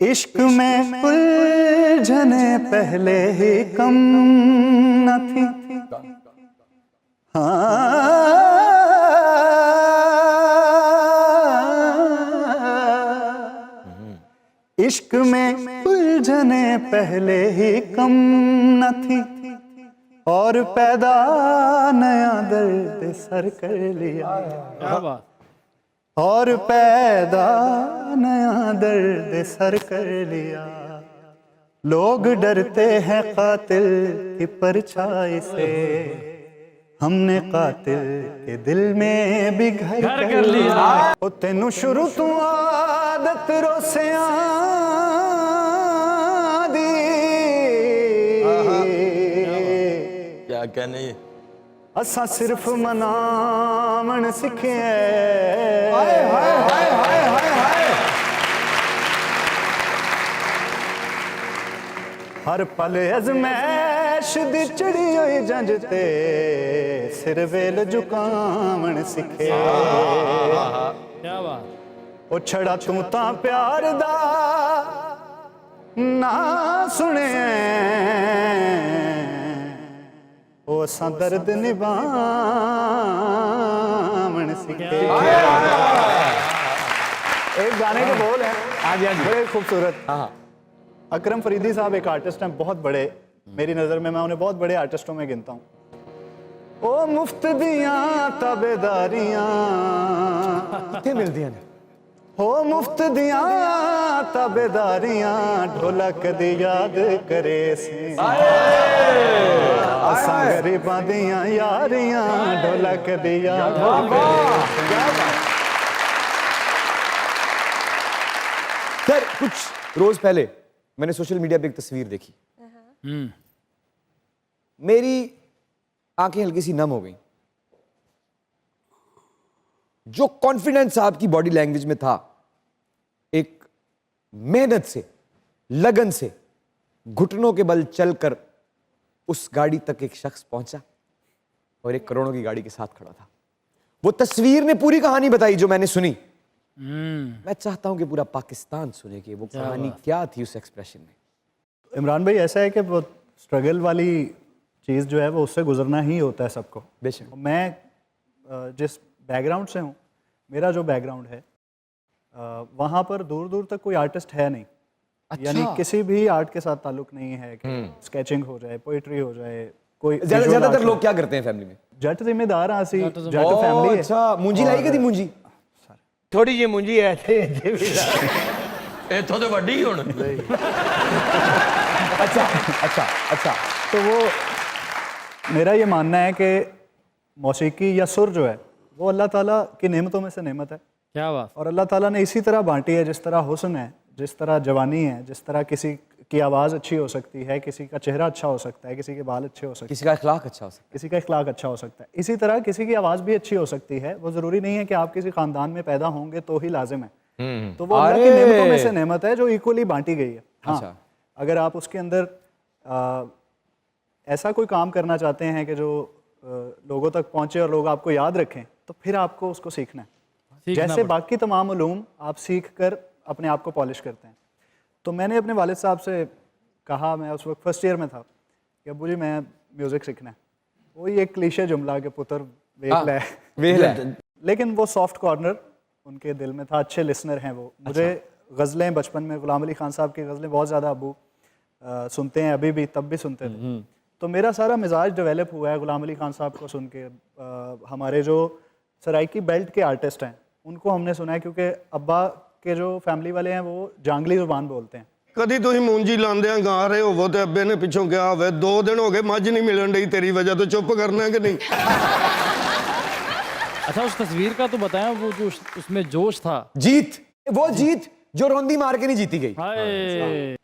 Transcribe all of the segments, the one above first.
इश्क में उलझने पहले ही कम न थी। इश्क में उलझने पहले ही कम न थी, और पैदा नया दर्द सर कर लिया। और पैदा नया दर्द सर कर लिया। लोग डरते हैं कातिल की परछाई से, हमने कातिल के दिल में भी घर कर लिया। ओ तेनू शुरू तू आदत रोसियां दी, क्या कहने, असा सिर्फ मनावण सिखे। हर पल अजमैश दी चढ़ी हुई जंज ते सिर वेल झुकावण सिखे। क्या बात। ओ छड़ा तू तां प्यार दा ना सुने, ओ असां दर्द निभावण सिखे। एक गाने के बोल हैं बड़े खूबसूरत। अकरम फरीदी साहब एक आर्टिस्ट हैं बहुत बड़े, मेरी नज़र में, मैं उन्हें बहुत बड़े आर्टिस्टों में गिनता हूँ। ओ मुफ्त दियां ताबेदारियां कितने मिलती हैं, हो मुफ्त दियां ताबेदारियां, ढोलक दी याद करे सी। असां गरीबां दियां यारियां, ढोलक दी याद करे। सर कुछ रोज पहले मैंने सोशल मीडिया पे एक तस्वीर देखी, मेरी आंखें हल्की सी नम हो गई। जो कॉन्फिडेंस आपकी बॉडी लैंग्वेज में था, एक मेहनत से, लगन से, घुटनों के बल चलकर उस गाड़ी तक एक शख्स पहुंचा और एक करोड़ों की गाड़ी के साथ खड़ा था। वो तस्वीर ने पूरी कहानी बताई जो मैंने सुनी। मैं चाहता हूं कि पूरा पाकिस्तान सुने कि वो कहानी क्या थी उस एक्सप्रेशन में। इमरान भाई, ऐसा है कि वो स्ट्रगल वाली चीज़ जो है वो उससे गुजरना ही होता है सबको। बेशक। मैं जिस बैकग्राउंड से हूँ, मेरा जो बैकग्राउंड है वहाँ पर दूर दूर तक कोई आर्टिस्ट है नहीं। अच्छा। यानी किसी भी आर्ट के साथ ताल्लुक नहीं है कि स्केचिंग हो जाए, पोइट्री हो जाए, कोई ज्यादातर लोग क्या करते हैं फैमिली में? जट जिम्मेदार आसी जट फैमिली है। अच्छा, मुंजी लाई कदी मुंजी? थोड़ी जी मुंजी है इथों तो वड्डी हुण। अच्छा अच्छा अच्छा। तो वो मेरा ये मानना है कि मौसीकी या सुर जो है वो अल्लाह ताला की नेमतों में से नेमत है। क्या बात। और अल्लाह ताला ने इसी तरह बांटी है, जिस तरह हुस्न है, जिस तरह जवानी है, जिस तरह किसी की आवाज़ अच्छी हो सकती है, किसी का चेहरा अच्छा हो सकता है, किसी के बाल अच्छे हो सकते हैं, किसी का इखलाक अच्छा हो सकता है, किसी का इखलाक अच्छा हो सकता है, इसी तरह किसी की आवाज़ भी अच्छी हो सकती है। वो ज़रूरी नहीं है कि आप किसी ख़ानदान में पैदा होंगे तो ही लाजिम है। तो वो अल्लाह की नेमतों में से नेमत है जो इक्वली बांटी गई है। हाँ, अच्छा। अगर आप उसके अंदर ऐसा कोई काम करना चाहते हैं कि जो लोगों तक पहुँचे और लोग आपको याद रखें, तो फिर आपको उसको सीखना है। जैसे बाकी तमाम उलूम आप सीख कर अपने आप को पॉलिश करते हैं। तो मैंने अपने वालिद साहब से कहा, मैं उस वक्त फर्स्ट ईयर में था, कि अब्बू जी मैं म्यूज़िक सीखना है। वही एक क्लीशे जुमला के पुत्र वेख ले। लेकिन वो सॉफ्ट कॉर्नर उनके दिल में था, अच्छे लिसनर हैं वो। मुझे गज़लें बचपन में गुलाम अली खान साहब की गज़लें बहुत ज़्यादा अब्बू सुनते हैं, अभी भी, तब भी सुनते थे। तो मेरा सारा मिजाज डेवलप हुआ है गुलाम अली खान साहब को सुन के। हमारे जो सराइकी बेल्ट के आर्टिस्ट हैं उनको हमने सुना है, क्योंकि अब्बा के जो फैमिली वाले हैं वो जांगली ज़ुबान बोलते हैं। कदी तुम मूंजी लांदे गा रहे हो तो अब्बे ने पिछों क्या हुआ, 2 दिन हो गए मझ नहीं मिलन रही तेरी वजह, तो चुप करना है कि नहीं? अच्छा, उस तस्वीर का तो बताया, वो जो उसमें जोश था, जीत, वो जीत जो रोंदी मार के नहीं जीती गई।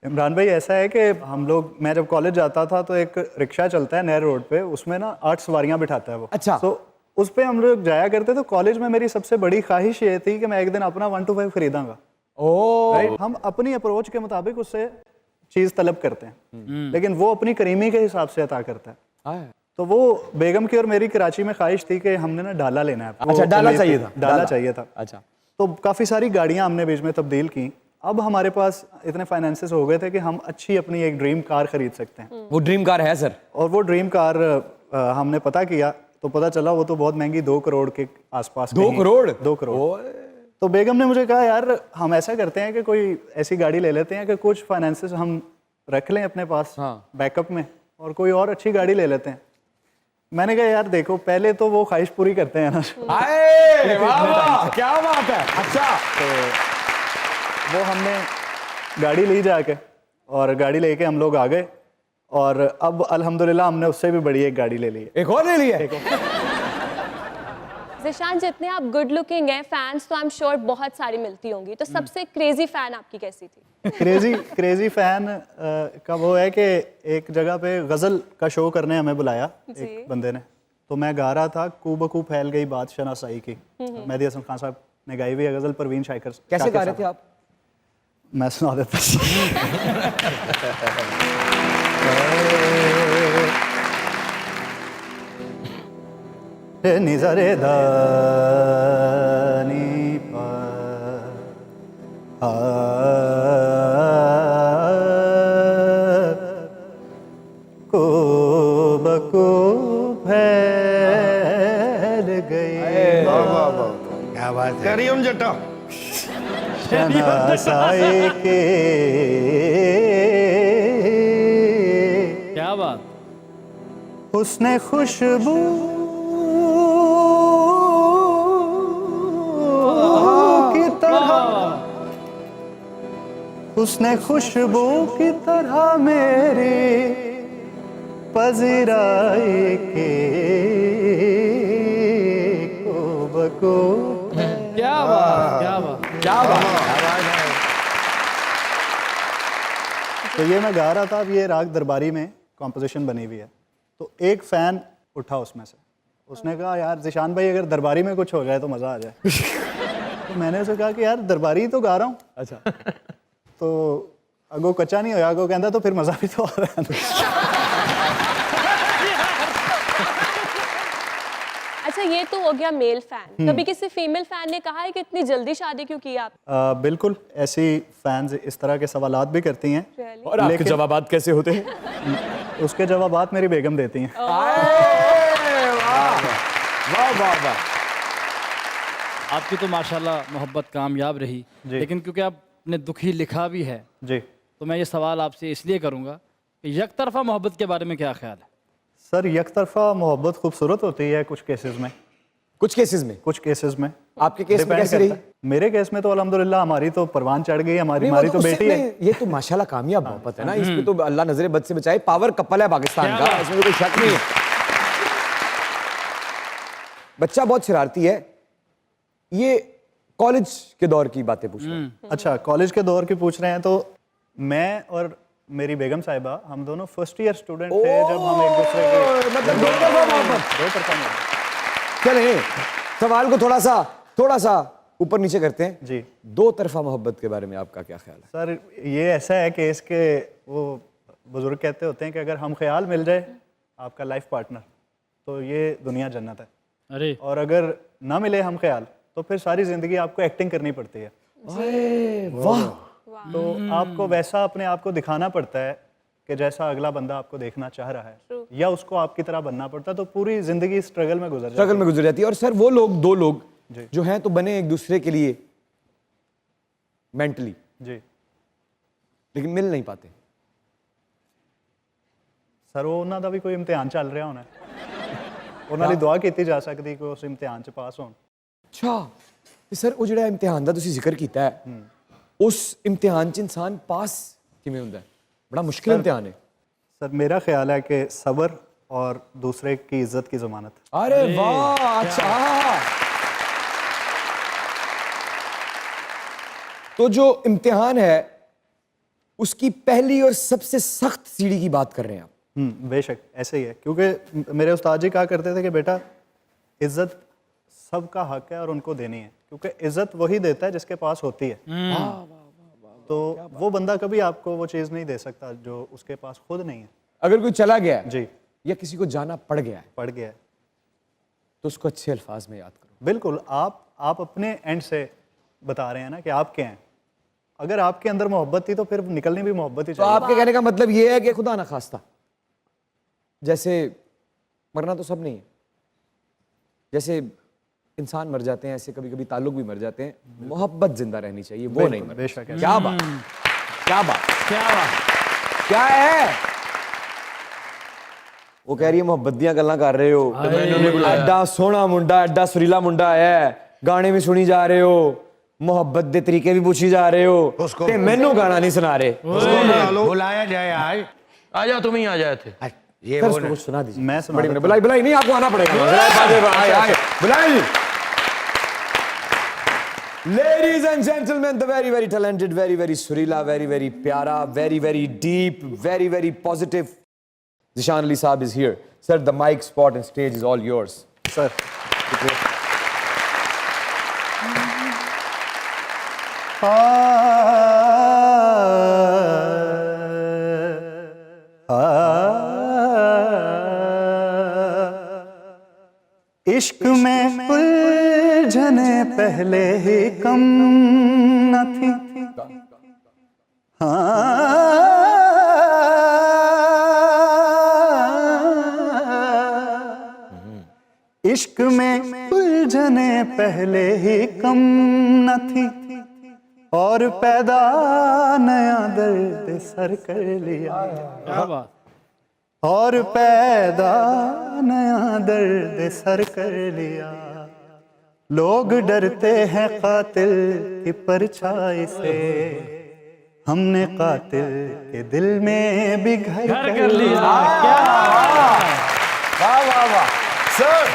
इमरान भाई, ऐसा है कि हम लोग, मैं जब कॉलेज जाता था तो एक रिक्शा चलता है नहर रोड पे, उसमें ना 8 सवारियां बिठाता है वो। अच्छा। तो उस पे हम लोग जाया करते। तो कॉलेज में मेरी सबसे बड़ी ख्वाहिश ये थी कि मैं एक दिन अपना 1 to 5 खरीदांगा। राइट, हम अपनी अप्रोच के मुताबिक उससे चीज तलब करते हैं, लेकिन वो अपनी करीमी के हिसाब से अता करता है। तो वो बेगम की और मेरी कराची में ख्वाहिश थी कि हमने ना डाला लेना है। अच्छा, डाला चाहिए था। डाला चाहिए था। अच्छा, तो काफ़ी सारी गाड़ियां हमने बीच में तब्दील की। अब हमारे पास इतने फाइनेंसेस हो गए थे कि हम अच्छी अपनी एक ड्रीम कार खरीद सकते हैं। वो ड्रीम कार है सर? और वो ड्रीम कार हमने पता किया तो पता चला वो तो बहुत महंगी, 2 करोड़ के आसपास। 2 करोड़? 2 करोड़। तो बेगम ने मुझे कहा यार हम ऐसा करते हैं कि कोई ऐसी गाड़ी ले लेते हैं कि कुछ फाइनेंसेस हम रख लें अपने पास बैकअप में, और कोई और अच्छी गाड़ी ले लेते हैं। मैंने कहा यार देखो पहले तो वो ख्वाहिश पूरी करते हैं ना। वाह वाह, क्या बात है। अच्छा, तो वो हमने गाड़ी ली जाके, और गाड़ी लेके हम लोग आ गए, और अब अल्हम्दुलिल्लाह हमने उससे भी बड़ी एक गाड़ी ले ली है। एक और ले लिया। ज़ीशान, जितने आप गुड लुकिंग हैं, फैंस तो आई एम श्योर बहुत सारी मिलती होंगी, तो सबसे क्रेजी फैन आपकी कैसी थी? क्रेजी फैन का वो है कि एक जगह पे गज़ल का शो करने हमें बुलाया एक बंदे ने, तो मैं गा रहा था कू बकू फैल गई बात शनासाई की, मेहदी हसन खान साहब ने गाई हुई है गज़ल, परवीन शाकिर। कैसे गा रहे थे आप? मैं सुना देता। निज़रे दानी को बको फैल गई क्या बात है। कैरी ऑन जट्टा। शनासाई के क्या बात। उसने खुशबू की तरह, उसने खुशबू की तरह मेरी पजीराई के को बको। क्या बात, क्या बात, क्या बात। तो ये मैं गा रहा था, अब ये राग दरबारी में कॉम्पोजिशन बनी हुई है, तो एक फैन उठा उसमें से, उसने कहा यार ज़ीशान भाई अगर दरबारी में कुछ हो जाए तो मज़ा आ जाए। तो मैंने उसे कहा कि यार दरबारी तो गा रहा हूँ। अच्छा, तो अगो कच्चा नहीं होया, अगो कहता तो फिर मज़ा भी तो आ रहा है। अच्छा, ये तो हो गया मेल फैन। कभी किसी फीमेल फैन ने कहा है कि इतनी जल्दी शादी क्यों की आप? बिल्कुल, ऐसी फैंस इस तरह के सवालात भी करती हैं। Really? और आपके जवाबात कैसे होते हैं? उसके जवाबात मेरी बेगम देती हैं। वाह वाह वाह। आपकी तो माशाल्लाह मोहब्बत कामयाब रही, लेकिन क्योंकि आपने दुखी लिखा भी है जी तो मैं ये सवाल आपसे इसलिए करूंगा कि एक तरफा मोहब्बत के बारे में क्या ख्याल है? सर, एक तरफा मोहब्बत खूबसूरत होती है कुछ केसेस में, कुछ केसेस में। कुछ केसेस में। आपके केस में Depend कैसे करता रही? है। मेरे केस में तो अल्हम्दुलिल्लाह हमारी तो परवान चढ़ गई, हमारी नहीं, वो तो उससे बेटी है। नहीं, ये तो माशाल्लाह कामयाब मोहब्बत है ना, इसमें तो अल्लाह नजरे बद से बचाए। पावर कपल है पाकिस्तान का, इसमें तो कोई शक नहीं है। बच्चा बहुत शरारती है। ये कॉलेज के दौर की बातें पूछ रहे हैं। अच्छा, कॉलेज के दौर की पूछ रहे हैं, तो मैं और मेरी बेगम साहिबा हम दोनों फर्स्ट ईयर स्टूडेंट थे जब हम एक दूसरे के मतलब दो तरफा मोहब्बत। चले सवाल को थोड़ा सा ऊपर नीचे करते हैं जी। दो तरफा मोहब्बत के बारे में आपका क्या ख्याल है? सर, ये ऐसा है कि इसके वो बुजुर्ग कहते होते हैं कि अगर हम ख्याल मिल जाए आपका लाइफ पार्टनर तो ये दुनिया जन्नत है, अरे और अगर ना मिले हम ख्याल तो फिर सारी जिंदगी आपको एक्टिंग करनी पड़ती है। वाह। तो आपको वैसा अपने आप को दिखाना पड़ता है कि जैसा अगला बंदा आपको देखना चाह रहा है, या उसको आपकी तरह बनना पड़ता है, तो पूरी जिंदगी स्ट्रगल में गुजर जाती है। और सर वो लोग, दो लोग जो हैं तो बने एक दूसरे के लिए मेंटली, जी। लेकिन मिल नहीं पाते। सर, वो उन्हों का भी कोई इम्तिहान चल रहा होना, उन्होंने दुआ की जा सकती कि उस इम्तिहान च पास होन। अच्छा, ते सर वो जिहड़ा इम्तिहान दा तुसी जिक्र कीता है, उस इम्तिहान च इंसान पास किवें हुंदा है? बड़ा मुश्किल इम्तिहान है। सर, मेरा ख्याल है कि सब्र और दूसरे की इज्जत की जमानत। अरे वाह, अच्छा। तो जो इम्तिहान है उसकी पहली और सबसे सख्त सीढ़ी की बात कर रहे हैं आप। बेशक ऐसे ही है, क्योंकि मेरे उस्ताद जी कहा करते थे कि बेटा इज्जत सबका हक है और उनको देनी है, क्योंकि इज्जत वही देता है जिसके पास होती है। तो वो बंदा कभी आपको वो चीज़ नहीं दे सकता जो उसके पास खुद नहीं है। अगर कोई चला गया जी, या किसी को जाना पड़ गया है पड़ गया है, तो उसको अच्छे अल्फाज में याद करो। बिल्कुल आप अपने एंड से बता रहे हैं ना कि आप क्या हैं। अगर आपके अंदर मोहब्बत थी तो फिर निकलनी भी मोहब्बत ही तो चाहिए। आपके कहने का मतलब ये है कि खुदा ना खास्ता, जैसे मरना तो सब नहीं है, जैसे इंसान मर जाते हैं ऐसे कभी कभी ताल्लुक भी मर जाते हैं, मोहब्बत जिंदा रहनी चाहिए, वो नहीं मर। बेशक है। क्या बात, क्या बात, क्या बात। क्या है। वो कह रही है मोहब्बत दियां गल्लां कर रहे हो, एडा सोहना मुंडा एडा सुरीला मुंडा है, गाने भी सुनी जा रहे हो, मोहब्बत दे तरीके भी पूछी जा रहे हो, ते मैनू गाना नहीं सुना रहे। बुलाया जाए आज, आजा तुम ही आ जाए थे। ये सर, वो उसको कुछ सुना दीजिए। मैं सुना बड़ी देता बुलाई बुलाई नहीं, आपको आना पड़ेगा। बुलाई। Ladies and gentlemen, the very very talented, very very surila, very very pyara, very very deep, very very positive Zishan Ali Saab is here. Sir, the mic, spot and stage is all yours. Sir. इश्क में उलझने पहले ही कम न थी, इश्क में उलझने पहले ही कम न थी, और पैदा नया दर्द सर कर लिया, क्या बात। और पैदा नया दर्द सर कर लिया। लोग डरते हैं कातिल की परछाई से, हमने कातिल के दिल में भी घर कर लिया। वाह वाह वाह सर।